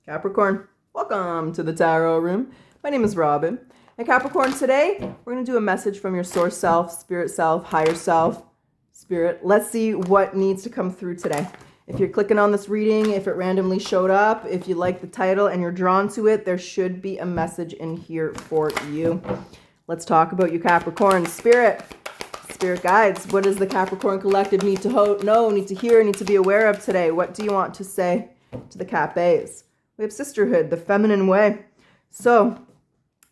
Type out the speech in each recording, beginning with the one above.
Capricorn, welcome to the Tarot Room. My name is Robyn. And Capricorn, today we're going to do a message from your source self, higher self, spirit. Let's see what needs to come through today. If you're clicking on this reading, if it randomly showed up, if you like the title and you're drawn to it, there should be a message in here for you. Let's talk about you, Capricorn. Spirit guides. What does the Capricorn collective need to know, need to hear, need to be aware of today? What do you want to say to the Cappies? We have sisterhood, the feminine way. So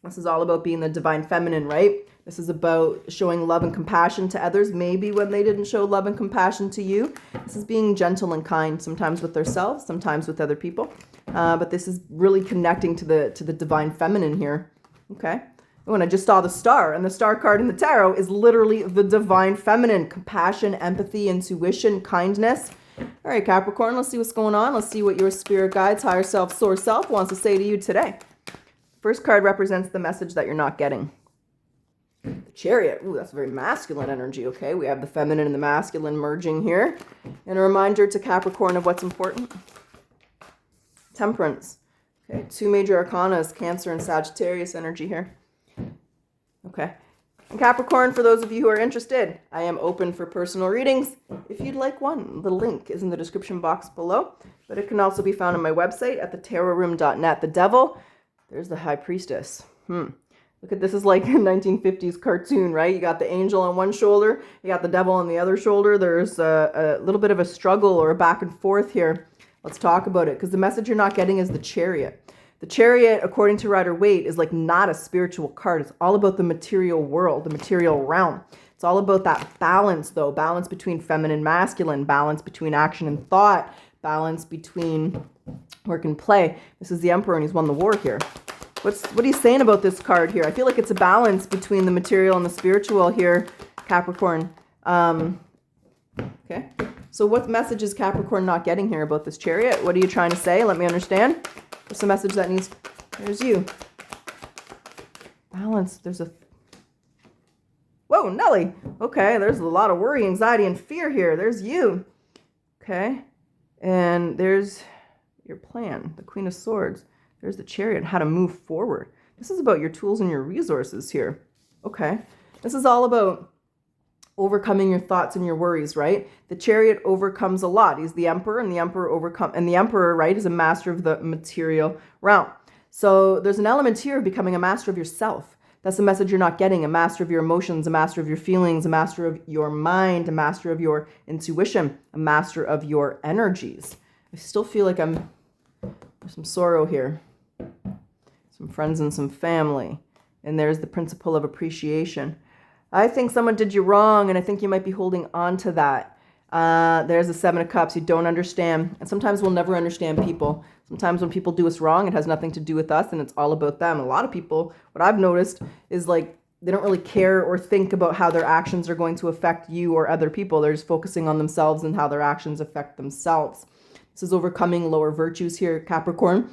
this is all about being the divine feminine, right? This is about showing love and compassion to others, maybe when they didn't show love and compassion to you. This is being gentle and kind, sometimes with ourselves, sometimes with other people. But this is really connecting to the divine feminine here. Okay. When I just saw the star, and the star card in the tarot is literally the divine feminine: compassion, empathy, intuition, kindness. All right, Capricorn, let's see what's going on. Let's see what your spirit guides, higher self, source self wants to say to you today. First card represents the message that you're not getting. The Chariot. Ooh, that's very masculine energy, okay? We have the feminine and the masculine merging here. And a reminder to Capricorn of what's important. Temperance. Okay, two major arcana, Cancer and Sagittarius energy here. Okay. And Capricorn, for those of you who are interested, I am open for personal readings. If you'd like one, the link is in the description box below, but it can also be found on my website at thetaroroom.net. The devil, there's the high priestess. Look at this, is like a 1950s cartoon, right? You got the angel on one shoulder, you got the devil on the other shoulder. There's a little bit of a struggle or a back and forth here. Let's talk about it, because the message you're not getting is the Chariot. The Chariot, according to Rider-Waite, is like not a spiritual card. It's all about the material world, the material realm. It's all about that balance, though. Balance between feminine, masculine, balance between action and thought, balance between work and play. This is the Emperor, and he's won the war here. What are you saying about this card here? I feel like it's a balance between the material and the spiritual here, Capricorn. Okay. So what message is Capricorn not getting here about this Chariot? What are you trying to say? Let me understand. What's the message that needs? There's you. Balance. There's a... Whoa, Nelly. Okay, there's a lot of worry, anxiety, and fear here. There's you. Okay. And there's your plan, the Queen of Swords. There's the Chariot, how to move forward. This is about your tools and your resources here. Okay. This is all about overcoming your thoughts and your worries, right? The Chariot overcomes a lot. He's the Emperor, and the Emperor, right, is a master of the material realm. So there's an element here of becoming a master of yourself. That's the message you're not getting: a master of your emotions, a master of your feelings, a master of your mind, a master of your intuition, a master of your energies. I still feel like there's some sorrow here, some friends and some family, and there's the principle of appreciation. I think someone did you wrong, and I think you might be holding on to that. There's the Seven of Cups. You don't understand. And sometimes we'll never understand people. Sometimes when people do us wrong, it has nothing to do with us, and it's all about them. A lot of people, what I've noticed is like they don't really care or think about how their actions are going to affect you or other people. They're just focusing on themselves and how their actions affect themselves. This is overcoming lower virtues here, Capricorn,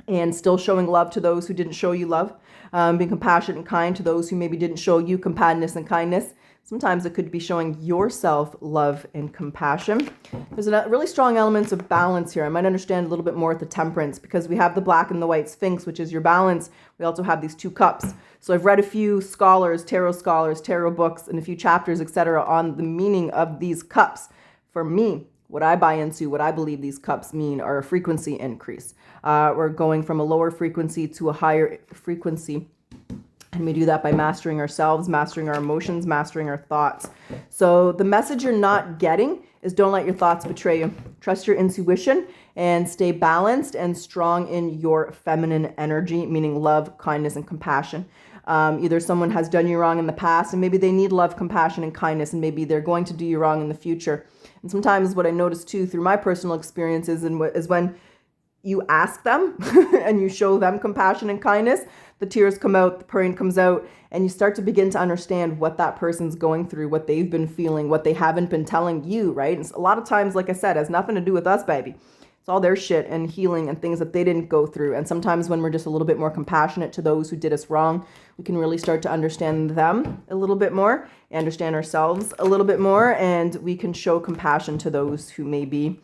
and still showing love to those who didn't show you love. Being compassionate and kind to those who maybe didn't show you compassion and kindness. Sometimes it could be showing yourself love and compassion. There's a really strong elements of balance here. I might understand a little bit more at the Temperance, because we have the Black and the White Sphinx, which is your balance. We also have these two cups. So I've read a few scholars, tarot books, and a few chapters, etc., on the meaning of these cups. For me, what I buy into, what I believe these cups mean, are a frequency increase. We're going from a lower frequency to a higher frequency. And we do that by mastering ourselves, mastering our emotions, mastering our thoughts. So the message you're not getting is don't let your thoughts betray you. Trust your intuition and stay balanced and strong in your feminine energy, meaning love, kindness, and compassion. Either someone has done you wrong in the past, and maybe they need love, compassion, and kindness, and maybe they're going to do you wrong in the future. And sometimes what I notice too through my personal experiences is when you ask them and you show them compassion and kindness, the tears come out, the praying comes out, and you start to begin to understand what that person's going through, what they've been feeling, what they haven't been telling you, right? And a lot of times, like I said, it has nothing to do with us, baby. It's all their shit and healing and things that they didn't go through. And sometimes when we're just a little bit more compassionate to those who did us wrong, we can really start to understand them a little bit more, understand ourselves a little bit more, and we can show compassion to those who maybe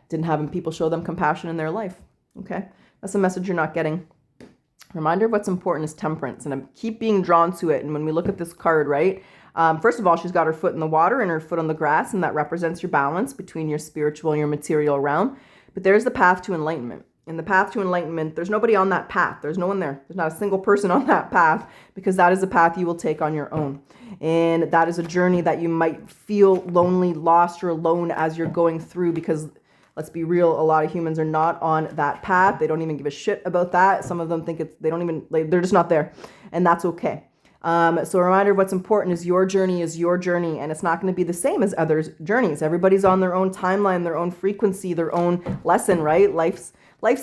didn't have people show them compassion in their life. Okay, that's a message you're not getting. Reminder of what's important is temperance, and I keep being drawn to it. And when we look at this card, right, first of all, she's got her foot in the water and her foot on the grass, and that represents your balance between your spiritual and your material realm. But there's the path to enlightenment. In the path to enlightenment, there's nobody on that path. There's no one there. There's not a single person on that path, because that is a path you will take on your own. And that is a journey that you might feel lonely, lost, or alone as you're going through, because let's be real, a lot of humans are not on that path. They don't even give a shit about that. Some of them think they're just not there. And that's okay. So a reminder of what's important is your journey, and it's not going to be the same as others' journeys. Everybody's on their own timeline, their own frequency, their own lesson, right? Life's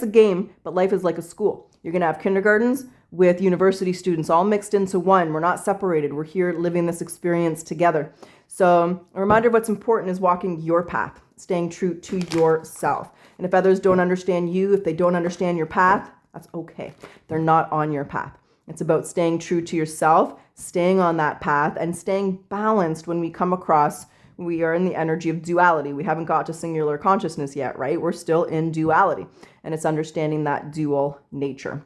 a game, but life is like a school. You're going to have kindergartens with university students all mixed into one. We're not separated. We're here living this experience together. So a reminder of what's important is walking your path, staying true to yourself. And if others don't understand you, if they don't understand your path, that's okay. They're not on your path. It's about staying true to yourself, staying on that path, and staying balanced when we come across. We are in the energy of duality. We haven't got to singular consciousness yet, right? We're still in duality, and it's understanding that dual nature.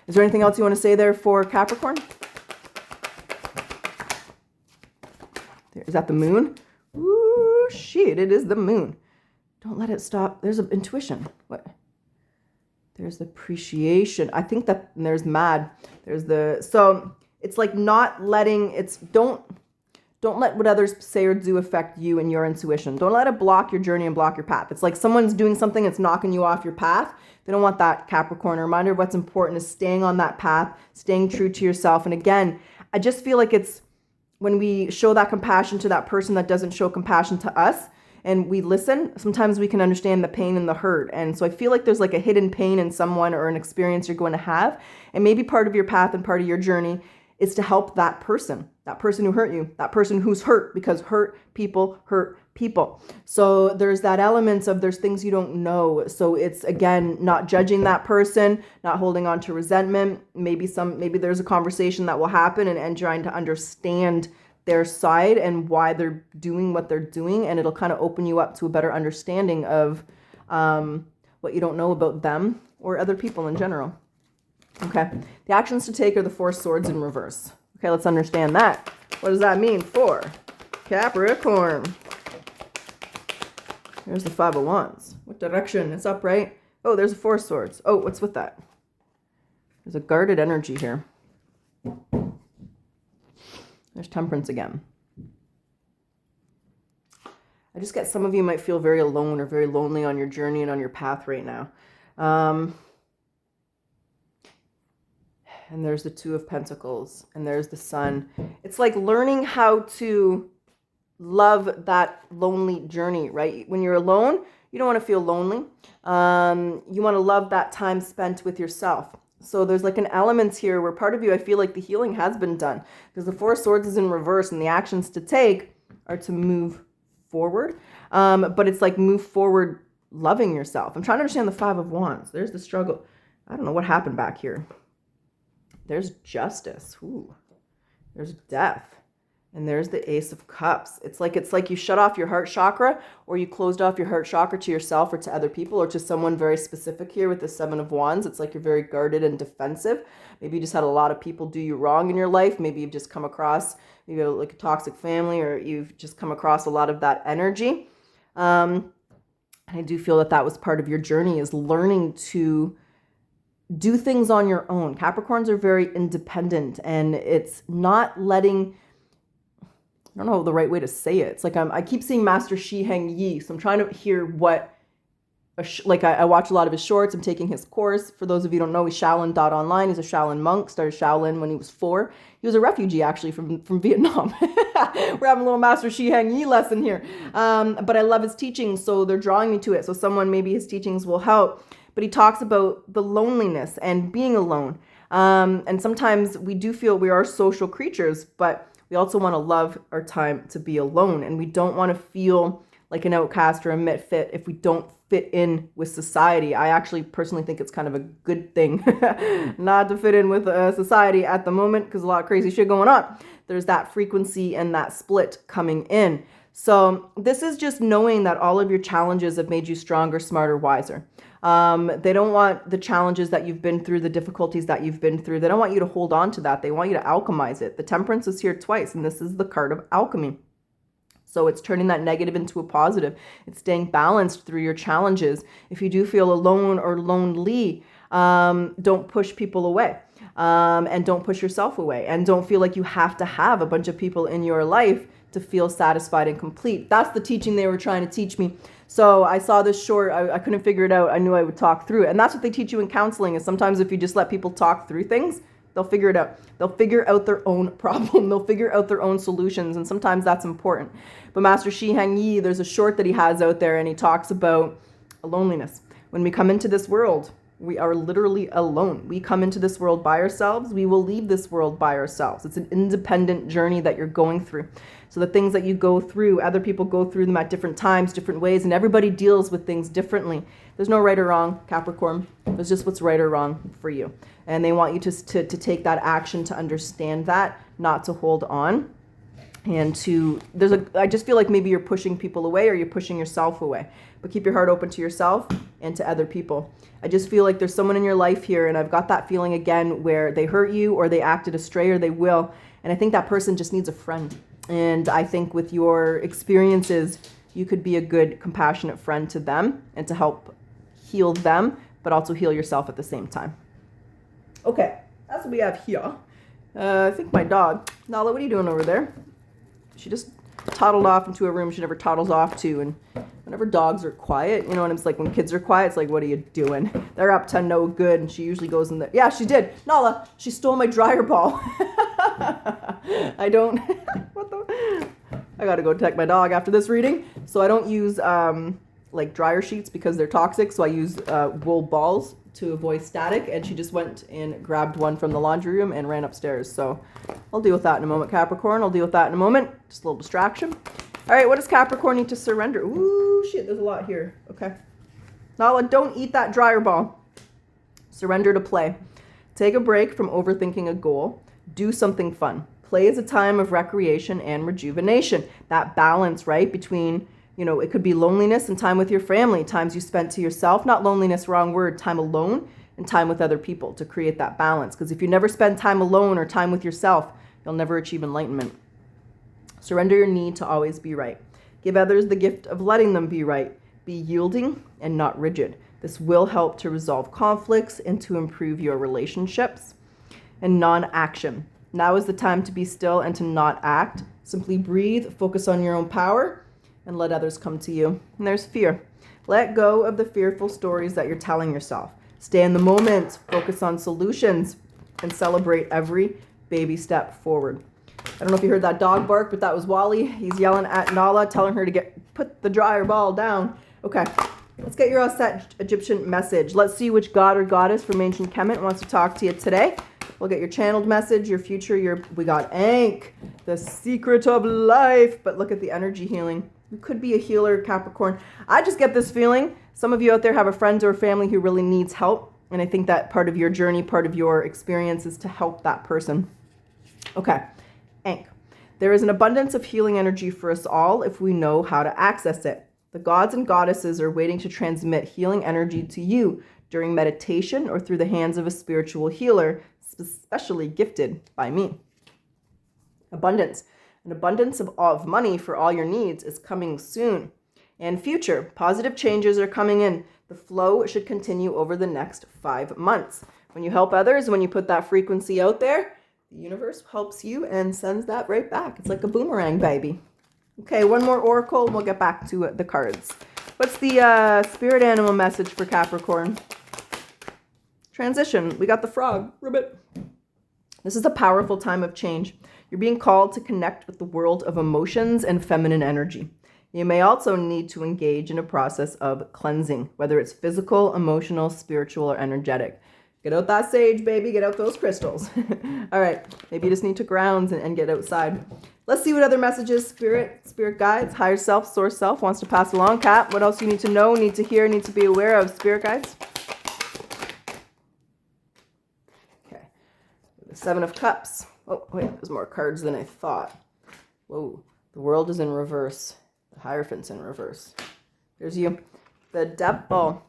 Is there anything else you want to say there for Capricorn? Is that the moon? Ooh, shit, it is the moon. Don't let it stop. There's an intuition. What? There's the appreciation. I think that there's mad. So it's like not letting, don't let what others say or do affect you and your intuition. Don't let it block your journey and block your path. It's like someone's doing something that's knocking you off your path. They don't want that, Capricorn. A reminder of what's important is staying on that path, staying true to yourself. And again, I just feel like it's when we show that compassion to that person that doesn't show compassion to us, and we listen, sometimes we can understand the pain and the hurt. And so I feel like there's like a hidden pain in someone or an experience you're going to have. And maybe part of your path and part of your journey is to help that person who hurt you, that person who's hurt, because hurt people hurt people. So there's that element of there's things you don't know. So it's, again, not judging that person, not holding on to resentment. Maybe there's a conversation that will happen and trying to understand their side and why they're doing what they're doing. And it'll kind of open you up to a better understanding of what you don't know about them or other people in general. Okay, the actions to take are the Four Swords in reverse. Okay, let's understand that. What does that mean for Capricorn? There's the Five of Wands. What direction? It's up, right? Oh, there's a Four Swords. Oh, what's with that? There's a guarded energy here. There's Temperance again. I just get some of you might feel very alone or very lonely on your journey and on your path right now. And there's the Two of Pentacles, and there's the Sun. It's like learning how to love that lonely journey, right? When you're alone, you don't want to feel lonely. You want to love that time spent with yourself. So there's like an element here where part of you, I feel like the healing has been done, because the Four Swords is in reverse, and the actions to take are to move forward. But it's like move forward loving yourself. I'm trying to understand the Five of Wands. There's the struggle. I don't know what happened back here. There's Justice. Ooh. There's Death. And there's the Ace of Cups. It's like you shut off your heart chakra, or you closed off your heart chakra to yourself or to other people or to someone very specific here with the Seven of Wands. It's like you're very guarded and defensive. Maybe you just had a lot of people do you wrong in your life. Maybe you've just come across, like a toxic family, or you've just come across a lot of that energy. I do feel that was part of your journey, is learning to do things on your own. Capricorns are very independent, and it's not letting, I don't know the right way to say it. It's like I keep seeing Master Shi Heng Yi, so I'm trying to hear what, I watch a lot of his shorts. I'm taking his course. For those of you who don't know, he's Shaolin.online. He's a Shaolin monk, started Shaolin when he was 4. He was a refugee, actually, from Vietnam. We're having a little Master Shi Heng Yi lesson here. But I love his teachings, so they're drawing me to it. So someone, maybe his teachings will help. But he talks about the loneliness and being alone. And sometimes we do feel we are social creatures, but we also want to love our time to be alone. And we don't want to feel like an outcast or a misfit if we don't fit in with society. I actually personally think it's kind of a good thing not to fit in with society at the moment, because a lot of crazy shit going on. There's that frequency and that split coming in. So this is just knowing that all of your challenges have made you stronger, smarter, wiser. They don't want the challenges that you've been through, the difficulties that you've been through. They don't want you to hold on to that. They want you to alchemize it. The Temperance is here twice, and this is the card of alchemy. So it's turning that negative into a positive. It's staying balanced through your challenges. If you do feel alone or lonely, don't push people away. And don't push yourself away. And don't feel like you have to have a bunch of people in your life to feel satisfied and complete. That's the teaching they were trying to teach me. So I saw this short, I couldn't figure it out. I knew I would talk through it. And that's what they teach you in counseling, is sometimes if you just let people talk through things, they'll figure it out. They'll figure out their own problem. They'll figure out their own solutions. And sometimes that's important. But Master Shi Hang Yi, there's a short that he has out there, and he talks about loneliness. When we come into this world, we are literally alone. We come into this world by ourselves. We will leave this world by ourselves. It's an independent journey that you're going through. So the things that you go through, other people go through them at different times, different ways, and everybody deals with things differently. There's no right or wrong, Capricorn. There's just what's right or wrong for you. And they want you to take that action, to understand that, not to hold on. And I just feel like maybe you're pushing people away, or you're pushing yourself away. But keep your heart open to yourself and to other people. I just feel like there's someone in your life here, and I've got that feeling again where they hurt you, or they acted astray, or they will. And I think that person just needs a friend. And I think with your experiences, you could be a good, compassionate friend to them and to help heal them, but also heal yourself at the same time. Okay, that's what we have here. I think my dog, Nala, what are you doing over there? She just toddled off into a room she never toddles off to. And whenever dogs are quiet, you know, and it's like when kids are quiet, it's like, what are you doing? They're up to no good. And she usually goes in there. Yeah, she did. Nala, she stole my dryer ball. I don't, I got to go check my dog after this reading. So I don't use like dryer sheets because they're toxic. So I use wool balls to avoid static. And she just went and grabbed one from the laundry room and ran upstairs. So I'll deal with that in a moment, Capricorn. I'll deal with that in a moment. Just a little distraction. All right, what does Capricorn need to surrender? Ooh, shit, there's a lot here. Okay. Nala, don't eat that dryer ball. Surrender to play. Take a break from overthinking a goal. Do something fun. Play is a time of recreation and rejuvenation. That balance, right, between, you know, it could be loneliness and time with your family, times you spent to yourself, not loneliness, wrong word, time alone, and time with other people, to create that balance. Because if you never spend time alone or time with yourself, you'll never achieve enlightenment. Surrender your need to always be right. Give others the gift of letting them be right. Be yielding and not rigid. This will help to resolve conflicts and to improve your relationships. And non-action. Now is the time to be still and to not act. Simply breathe, focus on your own power, and let others come to you. And there's fear. Let go of the fearful stories that you're telling yourself. Stay in the moment, focus on solutions, and celebrate every baby step forward. I don't know if you heard that dog bark, but that was Wally. He's yelling at Nala, telling her to put the dryer ball down. Okay, let's get your set Egyptian message. Let's see which god or goddess from ancient Kemet wants to talk to you today. We'll get your channeled message, your future, we got Ankh, the secret of life. But look at the energy healing. You could be a healer, Capricorn. I just get this feeling. Some of you out there have a friend or a family who really needs help. And I think that part of your journey, part of your experience is to help that person. Okay, Ankh. There is an abundance of healing energy for us all if we know how to access it. The gods and goddesses are waiting to transmit healing energy to you during meditation or through the hands of a spiritual healer, especially gifted by me. Abundance. An abundance of money for all your needs is coming soon. And future. Positive changes are coming in. The flow should continue over the next 5 months. When you help others, when you put that frequency out there, the universe helps you and sends that right back. It's like a boomerang, baby. Okay, one more oracle. We'll get back to the cards. What's the spirit animal message for Capricorn? Transition. We got the frog. Ribbit. This is a powerful time of change. You're being called to connect with the world of emotions and feminine energy. You may also need to engage in a process of cleansing, whether it's physical, emotional, spiritual, or energetic. Get out that sage, baby. Get out those crystals. All right. Maybe you just need to ground and get outside. Let's see what other messages spirit guides, higher self, source self wants to pass along. Cap, what else you need to know, need to hear, need to be aware of, spirit guides? Okay. The 7 of Cups. Oh, wait, there's more cards than I thought. Whoa. The world is in reverse. The Hierophant's in reverse. There's you. The Devil.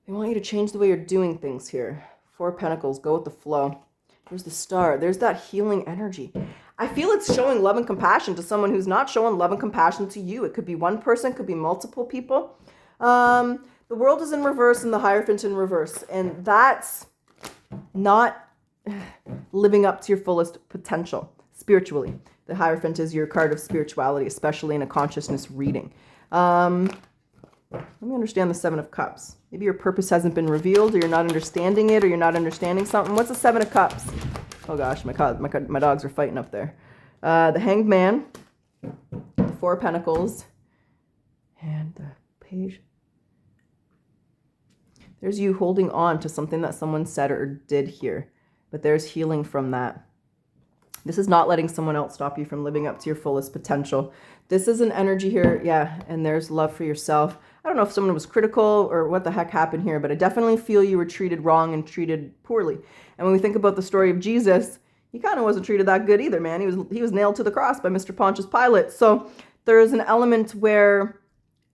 They want you to change the way you're doing things here. 4 of Pentacles. Go with the flow. There's the Star. There's that healing energy. I feel it's showing love and compassion to someone who's not showing love and compassion to you. It could be one person, could be multiple people. The World is in reverse and the Hierophant in reverse. And that's not living up to your fullest potential spiritually. The Hierophant is your card of spirituality, especially in a consciousness reading. Let me understand the 7 of Cups. Maybe your purpose hasn't been revealed, or you're not understanding it, or you're not understanding something. What's the 7 of Cups? Oh gosh, my dogs are fighting up there. The Hanged Man, the 4 of Pentacles, and the Page. There's you holding on to something that someone said or did here, but there's healing from that. This is not letting someone else stop you from living up to your fullest potential. This is an energy here, yeah, and there's love for yourself. I don't know if someone was critical or what the heck happened here, but I definitely feel you were treated wrong and treated poorly. And when we think about the story of Jesus, he kind of wasn't treated that good either, man. He was nailed to the cross by Mr. Pontius Pilate. So there is an element where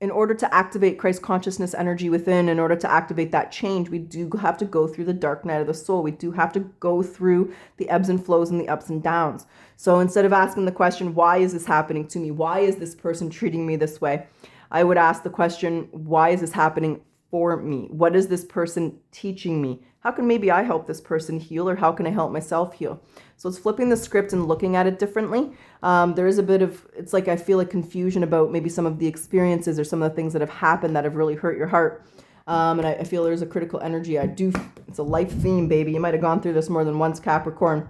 in order to activate Christ consciousness energy within, in order to activate that change, we do have to go through the dark night of the soul. We do have to go through the ebbs and flows and the ups and downs. So instead of asking the question, why is this happening to me? Why is this person treating me this way? I would ask the question, why is this happening for me? What is this person teaching me? How can maybe I help this person heal, or how can I help myself heal? So it's flipping the script and looking at it differently. There is a bit of, it's like I feel a confusion about maybe some of the experiences or some of the things that have happened that have really hurt your heart. And I feel there's a critical energy. It's a life theme, baby. You might have gone through this more than once, Capricorn.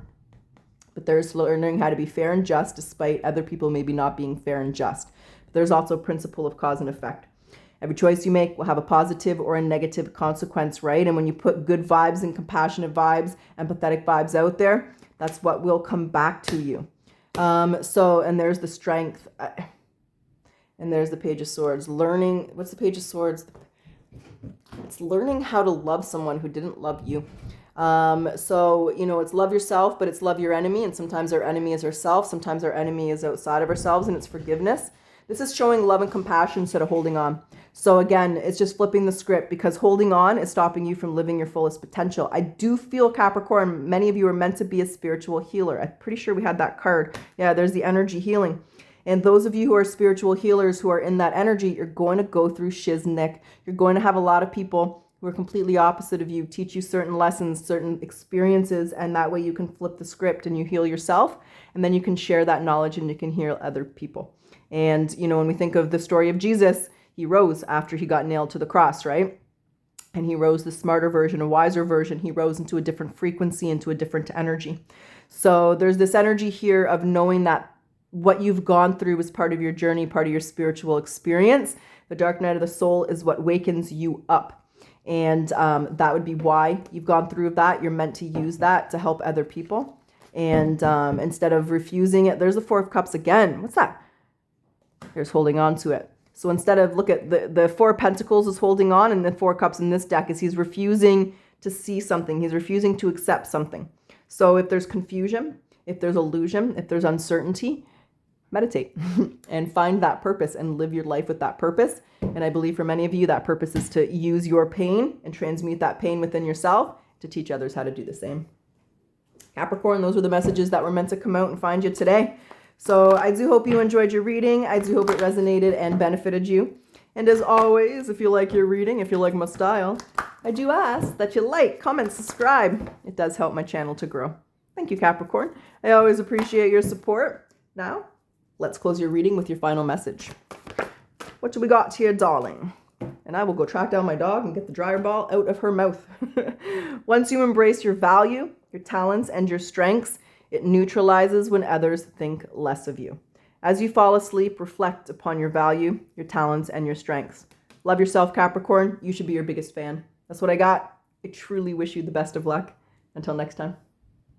But there's learning how to be fair and just despite other people maybe not being fair and just. But there's also a principle of cause and effect. Every choice you make will have a positive or a negative consequence, right? And when you put good vibes and compassionate vibes, empathetic vibes out there, that's what will come back to you. And there's the Strength. And there's the Page of Swords. Learning, what's the Page of Swords? It's learning how to love someone who didn't love you. It's love yourself, but it's love your enemy. And sometimes our enemy is ourselves. Sometimes our enemy is outside of ourselves, and it's forgiveness. This is showing love and compassion instead of holding on. So again, it's just flipping the script, because holding on is stopping you from living your fullest potential. I do feel, Capricorn, many of you are meant to be a spiritual healer. I'm pretty sure we had that card. Yeah, there's the energy healing. And those of you who are spiritual healers who are in that energy, you're going to go through shiznick. You're going to have a lot of people who are completely opposite of you teach you certain lessons, certain experiences, and that way you can flip the script and you heal yourself, and then you can share that knowledge and you can heal other people. And, when we think of the story of Jesus, he rose after he got nailed to the cross, right? And he rose the smarter version, a wiser version. He rose into a different frequency, into a different energy. So there's this energy here of knowing that what you've gone through is part of your journey, part of your spiritual experience. The dark night of the soul is what wakens you up. And that would be why you've gone through that. You're meant to use that to help other people. And instead of refusing it, there's the 4 of Cups again. What's that? There's holding on to it. So instead of, look at the 4 of Pentacles is holding on, and the 4 of Cups in this deck is he's refusing to see something. He's refusing to accept something. So if there's confusion, if there's illusion, if there's uncertainty, meditate and find that purpose and live your life with that purpose. And I believe for many of you, that purpose is to use your pain and transmute that pain within yourself to teach others how to do the same. Capricorn, those were the messages that were meant to come out and find you today. So I do hope you enjoyed your reading. I do hope it resonated and benefited you. And as always, if you like your reading, if you like my style, I do ask that you like, comment, subscribe. It does help my channel to grow. Thank you, Capricorn. I always appreciate your support. Now, let's close your reading with your final message. What do we got here, darling? And I will go track down my dog and get the dryer ball out of her mouth. Once you embrace your value, your talents, and your strengths, it neutralizes when others think less of you. As you fall asleep, reflect upon your value, your talents, and your strengths. Love yourself, Capricorn. You should be your biggest fan. That's what I got. I truly wish you the best of luck. Until next time.